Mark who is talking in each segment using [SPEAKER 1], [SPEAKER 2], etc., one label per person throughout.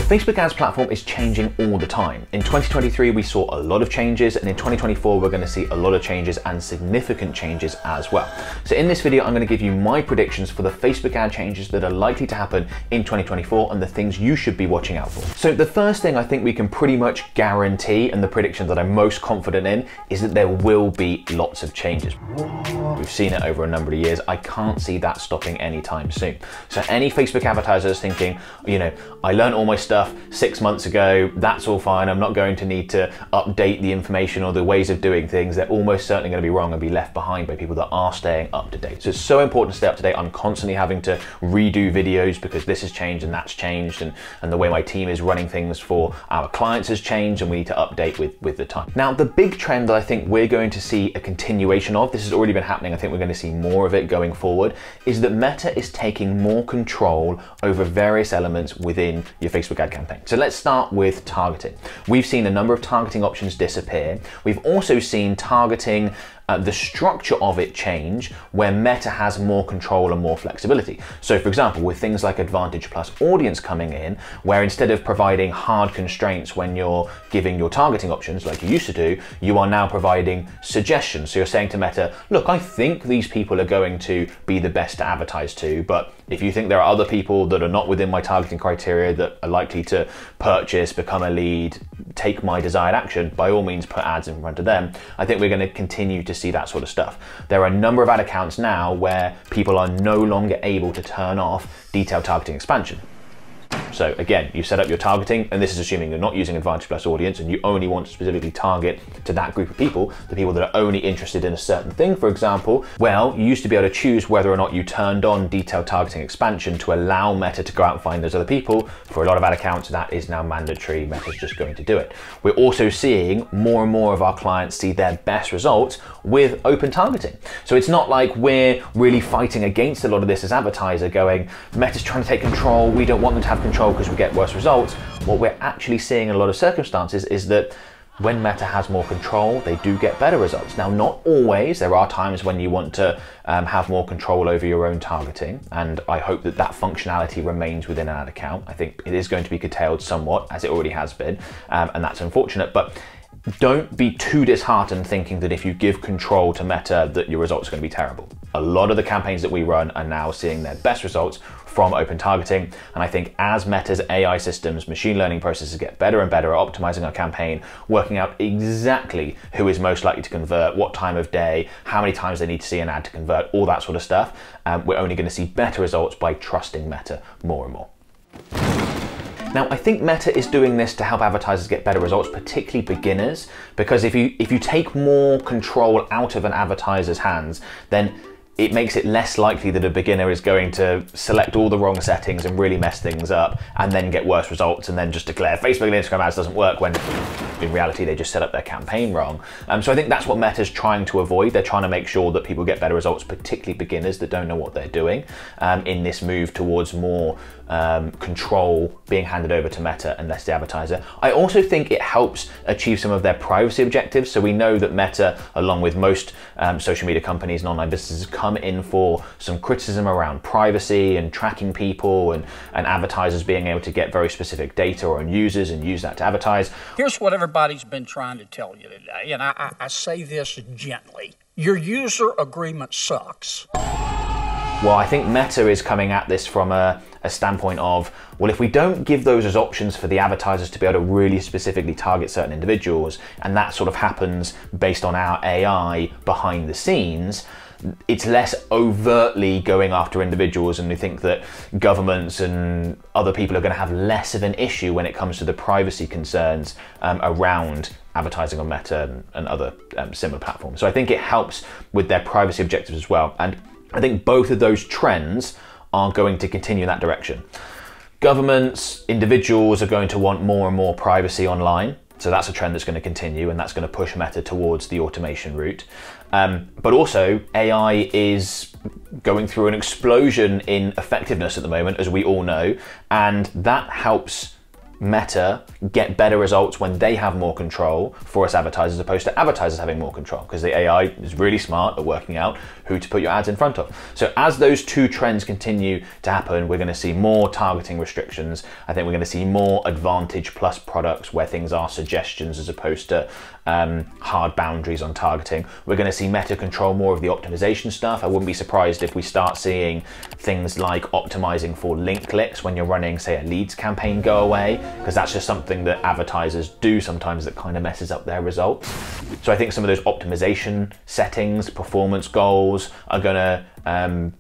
[SPEAKER 1] Facebook ads platform is changing all the time. In 2023, we saw a lot of changes, and in 2024, we're going to see a lot of changes and significant changes as well. So in this video, I'm going to give you my predictions for the Facebook ad changes that are likely to happen in 2024 and the things you should be watching out for. So the first thing I think we can pretty much guarantee, and the prediction that I'm most confident in, is that there will be lots of changes. We've seen it over a number of years. I can't see that stopping anytime soon. So any Facebook advertisers thinking, you know, I learned all my stuff 6 months ago, that's all fine, I'm not going to need to update the information or the ways of doing things, they're almost certainly going to be wrong and be left behind by people that are staying up to date. So it's so important to stay up to date. I'm constantly having to redo videos because this has changed and that's changed, and the way my team is running things for our clients has changed, and we need to update with the time. Now, the big trend that I think we're going to see a continuation of, this has already been happening, I think we're going to see more of it going forward, is that Meta is taking more control over various elements within your Facebook ad campaign. So let's start with targeting. We've seen a number of targeting options disappear. We've also seen targeting, the structure of it change, where Meta has more control and more flexibility. So for example, with things like Advantage Plus Audience coming in, where instead of providing hard constraints when you're giving your targeting options like you used to do, you are now providing suggestions. So you're saying to Meta, look, I think these people are going to be the best to advertise to, but if you think there are other people that are not within my targeting criteria that are likely to purchase, become a lead, take my desired action, by all means put ads in front of them. I think we're going to continue to see that sort of stuff. There are a number of ad accounts now where people are no longer able to turn off detailed targeting expansion. So again, you set up your targeting, and this is assuming you're not using Advantage Plus Audience and you only want to specifically target to that group of people, the people that are only interested in a certain thing, for example. Well, you used to be able to choose whether or not you turned on detailed targeting expansion to allow Meta to go out and find those other people. For a lot of ad accounts, that is now mandatory. Meta's just going to do it. We're also seeing more and more of our clients see their best results with open targeting. So it's not like we're really fighting against a lot of this as advertiser, going, Meta's trying to take control, we don't want them to have control because we get worse results. What we're actually seeing in a lot of circumstances is that when Meta has more control, they do get better results. Now, not always. There are times when you want to have more control over your own targeting, and I hope that that functionality remains within an ad account. I think it is going to be curtailed somewhat, as it already has been, and that's unfortunate, but don't be too disheartened thinking that if you give control to Meta that your results are going to be terrible. A lot of the campaigns that we run are now seeing their best results from open targeting, and I think as Meta's AI systems, machine learning processes get better and better at optimizing our campaign, working out exactly who is most likely to convert, what time of day, how many times they need to see an ad to convert, all that sort of stuff, we're only going to see better results by trusting Meta more and more. Now, I think Meta is doing this to help advertisers get better results, particularly beginners, because if you take more control out of an advertiser's hands, then it makes it less likely that a beginner is going to select all the wrong settings and really mess things up and then get worse results and then just declare Facebook and Instagram ads doesn't work when in reality they just set up their campaign wrong. So I think that's what Meta's trying to avoid. They're trying to make sure that people get better results, particularly beginners that don't know what they're doing, in this move towards more control being handed over to Meta and less the advertiser. I also think it helps achieve some of their privacy objectives. So we know that Meta, along with most social media companies and online businesses, come in for some criticism around privacy and tracking people, and advertisers being able to get very specific data on users and use that to advertise.
[SPEAKER 2] Here's what everybody's been trying to tell you today, and I say this gently. Your user agreement sucks.
[SPEAKER 1] Well, I think Meta is coming at this from a standpoint of, well, if we don't give those as options for the advertisers to be able to really specifically target certain individuals, and that sort of happens based on our AI behind the scenes, it's less overtly going after individuals, and we think that governments and other people are going to have less of an issue when it comes to the privacy concerns around advertising on Meta and other similar platforms. So I think it helps with their privacy objectives as well. And I think both of those trends are going to continue in that direction. Governments, individuals are going to want more and more privacy online. So that's a trend that's going to continue, and that's going to push Meta towards the automation route. But also, AI is going through an explosion in effectiveness at the moment, as we all know, and that helps Meta get better results when they have more control for us advertisers, as opposed to advertisers having more control, because the AI is really smart at working out who to put your ads in front of. So as those two trends continue to happen, we're going to see more targeting restrictions. I think we're going to see more Advantage Plus products where things are suggestions as opposed to hard boundaries on targeting. We're going to see Meta control more of the optimization stuff. I wouldn't be surprised if we start seeing things like optimizing for link clicks when you're running, say, a leads campaign go away, because that's just something that advertisers do sometimes that kind of messes up their results. So I think some of those optimization settings, performance goals are going to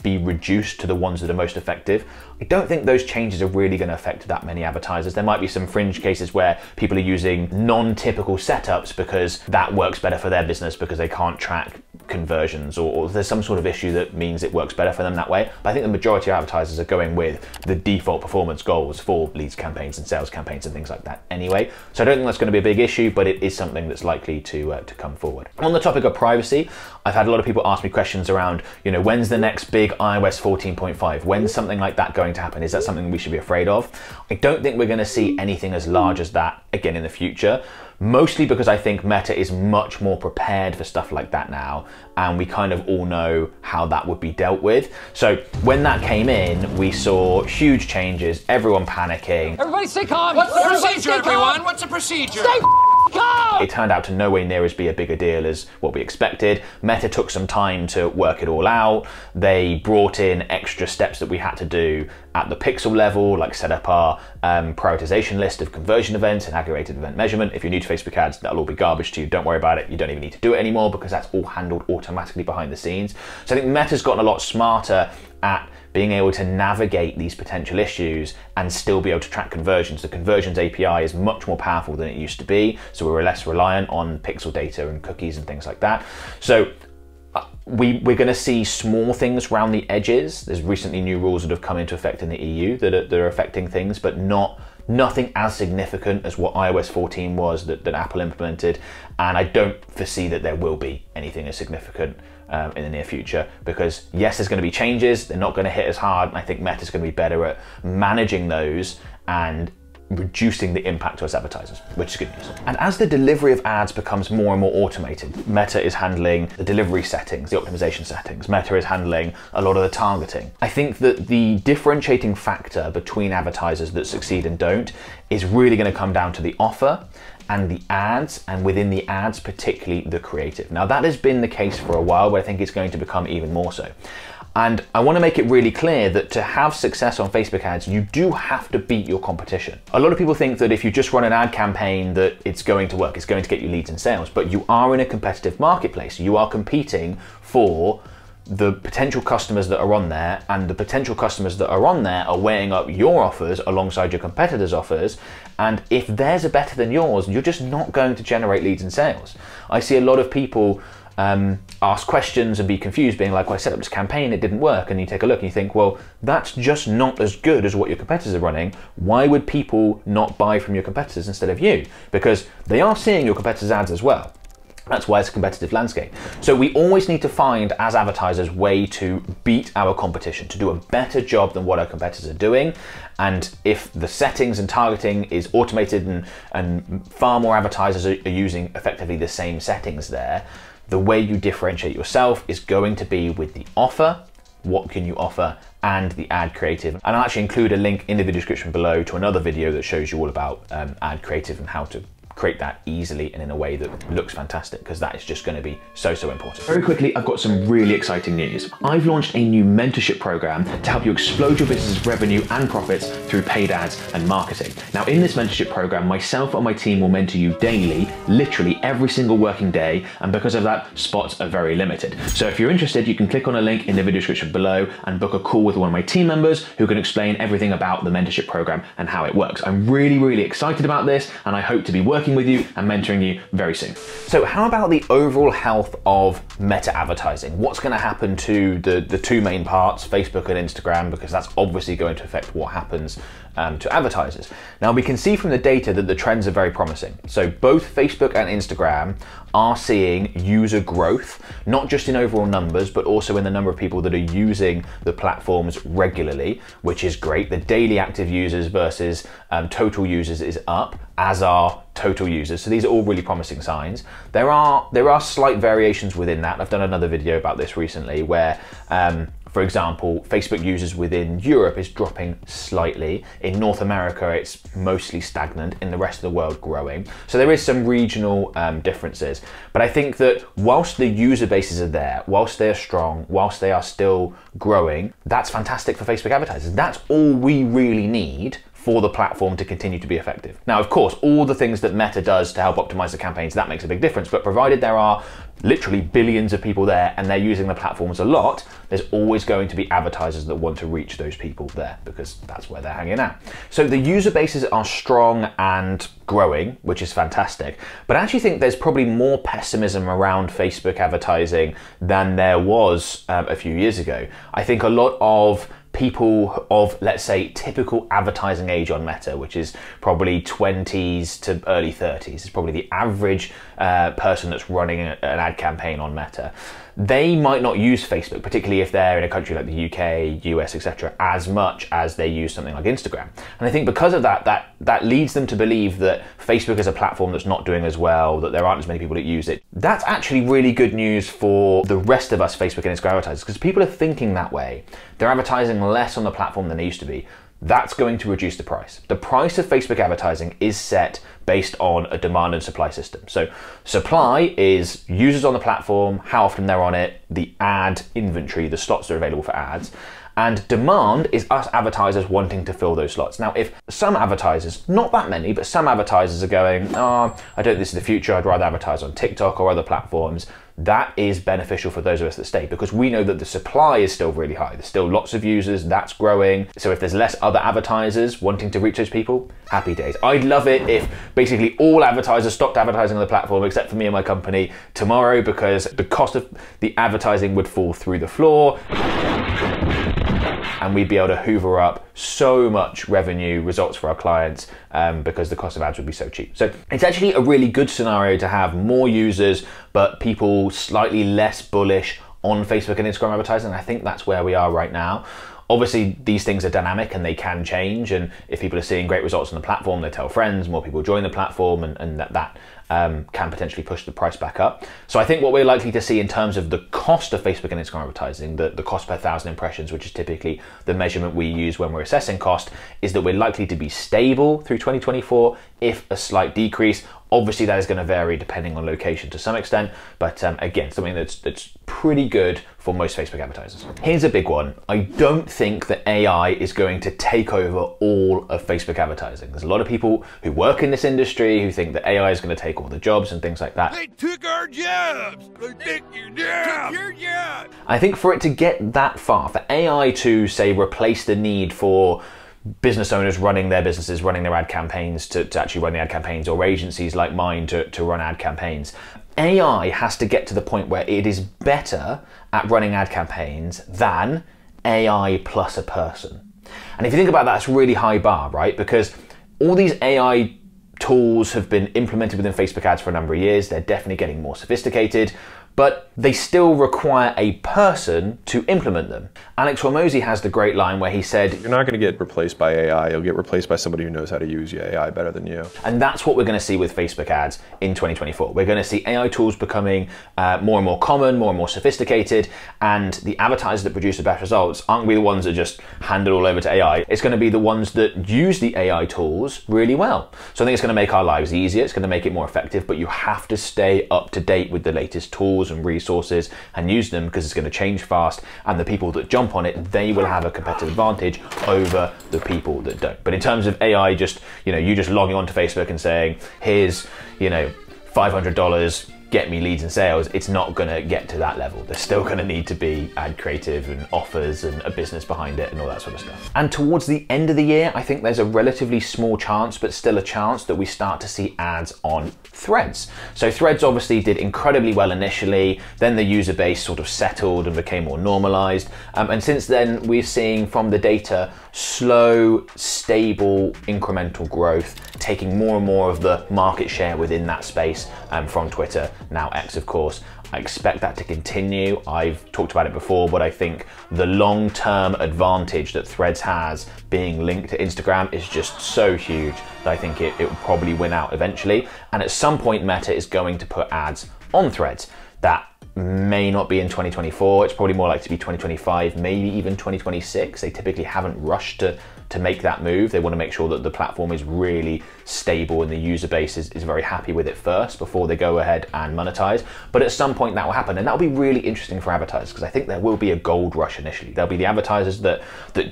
[SPEAKER 1] be reduced to the ones that are most effective. I don't think those changes are really going to affect that many advertisers. There might be some fringe cases where people are using non-typical setups because that works better for their business because they can't track conversions, or there's some sort of issue that means it works better for them that way. But I think the majority of advertisers are going with the default performance goals for leads campaigns and sales campaigns and things like that anyway. So I don't think that's going to be a big issue, but it is something that's likely to come forward. On the topic of privacy, I've had a lot of people ask me questions around, you know, when's the next big iOS 14.5? When's something like that going to happen? Is that something we should be afraid of? I don't think we're going to see anything as large as that again in the future. Mostly because I think Meta is much more prepared for stuff like that now, and we kind of all know how that would be dealt with. So when that came in, we saw huge changes, everyone panicking.
[SPEAKER 3] Everybody stay calm!
[SPEAKER 4] What's the procedure, everyone? What's the procedure?
[SPEAKER 3] Stay calm!
[SPEAKER 1] It turned out to nowhere near as be a bigger deal as what we expected. Meta took some time to work it all out. They brought in extra steps that we had to do at the pixel level, like set up our prioritization list of conversion events and aggregated event measurement. If you're new to Facebook ads, that'll all be garbage to you. Don't worry about it. You don't even need to do it anymore because that's all handled automatically behind the scenes. So I think Meta's gotten a lot smarter at being able to navigate these potential issues and still be able to track conversions. The conversions API is much more powerful than it used to be, so we're less reliant on pixel data and cookies and things like that. So we're going to see small things around the edges. There's recently new rules that have come into effect in the EU that are affecting things, but nothing as significant as what iOS 14 was that Apple implemented. And I don't foresee that there will be anything as significant in the near future, because yes, there's going to be changes. They're not going to hit as hard. And I think Meta's going to be better at managing those and reducing the impact to us advertisers, which is good news. And as the delivery of ads becomes more and more automated, Meta is handling the delivery settings, the optimization settings. Meta is handling a lot of the targeting. I think that the differentiating factor between advertisers that succeed and don't is really going to come down to the offer and the ads, and within the ads, particularly the creative. Now that has been the case for a while, but I think it's going to become even more so. And I want to make it really clear that to have success on Facebook ads, you do have to beat your competition. A lot of people think that if you just run an ad campaign that it's going to work, it's going to get you leads and sales, but you are in a competitive marketplace. You are competing for the potential customers that are on there, and the potential customers that are on there are weighing up your offers alongside your competitors' offers. And if theirs are better than yours, you're just not going to generate leads and sales. I see a lot of people ask questions and be confused, being like, well, I set up this campaign, it didn't work. And you take a look and you think, well, that's just not as good as what your competitors are running. Why would people not buy from your competitors instead of you? Because they are seeing your competitors' ads as well. That's why it's a competitive landscape. So we always need to find, as advertisers, way to beat our competition, to do a better job than what our competitors are doing. And if the settings and targeting is automated and far more advertisers are using effectively the same settings there, the way you differentiate yourself is going to be with the offer, what can you offer, and the ad creative. And I'll actually include a link in the video description below to another video that shows you all about ad creative and how to create that easily and in a way that looks fantastic, because that is just going to be so important. Very quickly, I've got some really exciting news. I've launched a new mentorship program to help you explode your business's revenue and profits through paid ads and marketing. Now, in this mentorship program, myself and my team will mentor you daily, literally every single working day, and because of that, spots are very limited. So if you're interested, you can click on a link in the video description below and book a call with one of my team members who can explain everything about the mentorship program and how it works. I'm really excited about this, and I hope to be working with you and mentoring you very soon. So how about the overall health of Meta advertising? What's going to happen to the two main parts, Facebook and Instagram, because that's obviously going to affect what happens to advertisers. Now we can see from the data that the trends are very promising. So both Facebook and Instagram are seeing user growth, not just in overall numbers, but also in the number of people that are using the platforms regularly, which is great. The daily active users versus total users is up, as are total users. So these are all really promising signs. There are slight variations within that. I've done another video about this recently where, for example, Facebook users within Europe is dropping slightly. In North America, it's mostly stagnant. In the rest of the world, growing. So there is some regional differences. But I think that whilst the user bases are there, whilst they are strong, whilst they are still growing, that's fantastic for Facebook advertisers. That's all we really need for the platform to continue to be effective. Now, of course, all the things that Meta does to help optimize the campaigns, that makes a big difference, but provided there are literally billions of people there and they're using the platforms a lot, there's always going to be advertisers that want to reach those people there because that's where they're hanging out. So the user bases are strong and growing, which is fantastic, but I actually think there's probably more pessimism around Facebook advertising than there was a few years ago. I think a lot of people of, let's say, typical advertising age on Meta, which is probably 20s to early 30s, is probably the average person that's running an ad campaign on Meta. They might not use Facebook, particularly if they're in a country like the UK, US, etc., as much as they use something like Instagram. And I think because of that leads them to believe that Facebook is a platform that's not doing as well, that there aren't as many people that use it. That's actually really good news for the rest of us Facebook and Instagram advertisers, because people are thinking that way. They're advertising less on the platform than they used to be. That's going to reduce the price. The price of Facebook advertising is set based on a demand and supply system. So supply is users on the platform, how often they're on it, the ad inventory, the slots that are available for ads. And demand is us advertisers wanting to fill those slots. Now, if some advertisers, not that many, but some advertisers are going, oh, I don't think this is the future, I'd rather advertise on TikTok or other platforms, that is beneficial for those of us that stay because we know that the supply is still really high. There's still lots of users, that's growing. So if there's less other advertisers wanting to reach those people, happy days. I'd love it if basically all advertisers stopped advertising on the platform except for me and my company tomorrow, because the cost of the advertising would fall through the floor and we'd be able to hoover up so much revenue results for our clients because the cost of ads would be so cheap. So it's actually a really good scenario to have more users, but people slightly less bullish on Facebook and Instagram advertising. I think that's where we are right now. Obviously, these things are dynamic and they can change. And if people are seeing great results on the platform, they tell friends, more people join the platform, and that can potentially push the price back up. So I think what we're likely to see in terms of the cost of Facebook and Instagram advertising, the cost per 1,000 impressions, which is typically the measurement we use when we're assessing cost, is that we're likely to be stable through 2024, if a slight decrease. Obviously, that is going to vary depending on location to some extent, but again, something that's pretty good for most Facebook advertisers. Here's a big one. I don't think that AI is going to take over all of Facebook advertising. There's a lot of people who work in this industry who think that AI is going to take all the jobs and things like that.
[SPEAKER 4] They took our jobs! They took your jobs! Your jobs!
[SPEAKER 1] I think for it to get that far, for AI to, say, replace the need for business owners running their businesses, running their ad campaigns to actually run the ad campaigns, or agencies like mine to run ad campaigns, AI has to get to the point where it is better at running ad campaigns than AI plus a person. And if you think about that, it's a really high bar, right? Because all these AI tools have been implemented within Facebook ads for a number of years. They're definitely getting more sophisticated, but they still require a person to implement them. Alex Hormozi has the great line where he said,
[SPEAKER 3] "You're not going to get replaced by AI, you'll get replaced by somebody who knows how to use AI better than you."
[SPEAKER 1] And that's what we're going to see with Facebook ads in 2024. We're going to see AI tools becoming more and more common, more and more sophisticated, and the advertisers that produce the best results aren't going to be the ones that just hand it all over to AI. It's going to be the ones that use the AI tools really well. So I think it's going to make our lives easier, it's going to make it more effective, but you have to stay up to date with the latest tools and resources and use them, because it's going to change fast, and the people that jump on it, they will have a competitive advantage over the people that don't. But in terms of AI, just, you just logging onto Facebook and saying, here's, $500, get me leads and sales, it's not gonna get to that level. There's still gonna need to be ad creative and offers and a business behind it and all that sort of stuff. And towards the end of the year, I think there's a relatively small chance, but still a chance, that we start to see ads on Threads. So Threads obviously did incredibly well initially, then the user base sort of settled and became more normalized. And since then, we're seeing from the data, slow, stable, incremental growth, taking more and more of the market share within that space from Twitter, now X of course. I expect that to continue. I've talked about it before, but I think the long-term advantage that Threads has being linked to Instagram is just so huge that I think it will probably win out eventually. And at some point, Meta is going to put ads on Threads. That may not be in 2024. It's probably more likely to be 2025, maybe even 2026. They typically haven't rushed to make that move. They want to make sure that the platform is really stable and the user base is very happy with it first before they go ahead and monetize. But at some point that will happen, and that'll be really interesting for advertisers, because I think there will be a gold rush initially. There'll be the advertisers that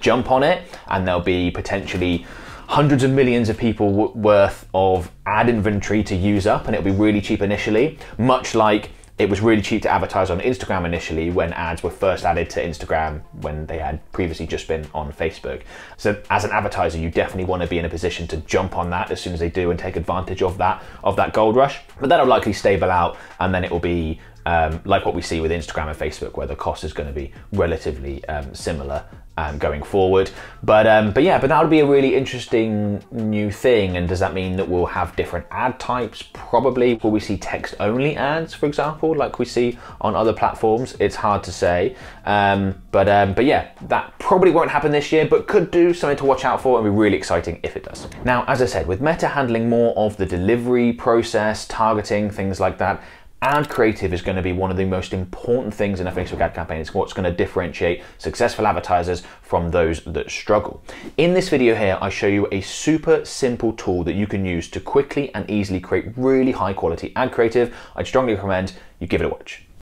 [SPEAKER 1] jump on it, and there'll be potentially hundreds of millions of people worth of ad inventory to use up, and it'll be really cheap initially, much like it was really cheap to advertise on Instagram initially when ads were first added to Instagram when they had previously just been on Facebook. So as an advertiser, you definitely want to be in a position to jump on that as soon as they do and take advantage of that gold rush. But that'll likely stable out, and then it will be like what we see with Instagram and Facebook, where the cost is going to be relatively similar going forward. But that'll be a really interesting new thing. And does that mean that we'll have different ad types? Probably. Will we see text only ads, for example, like we see on other platforms? It's hard to say. But yeah, that probably won't happen this year, but could do something to watch out for and be really exciting if it does. Now, as I said, with Meta handling more of the delivery process, targeting, things like that, ad creative is going to be one of the most important things in a Facebook ad campaign. It's what's going to differentiate successful advertisers from those that struggle. In this video here, I show you a super simple tool that you can use to quickly and easily create really high quality ad creative. I'd strongly recommend you give it a watch.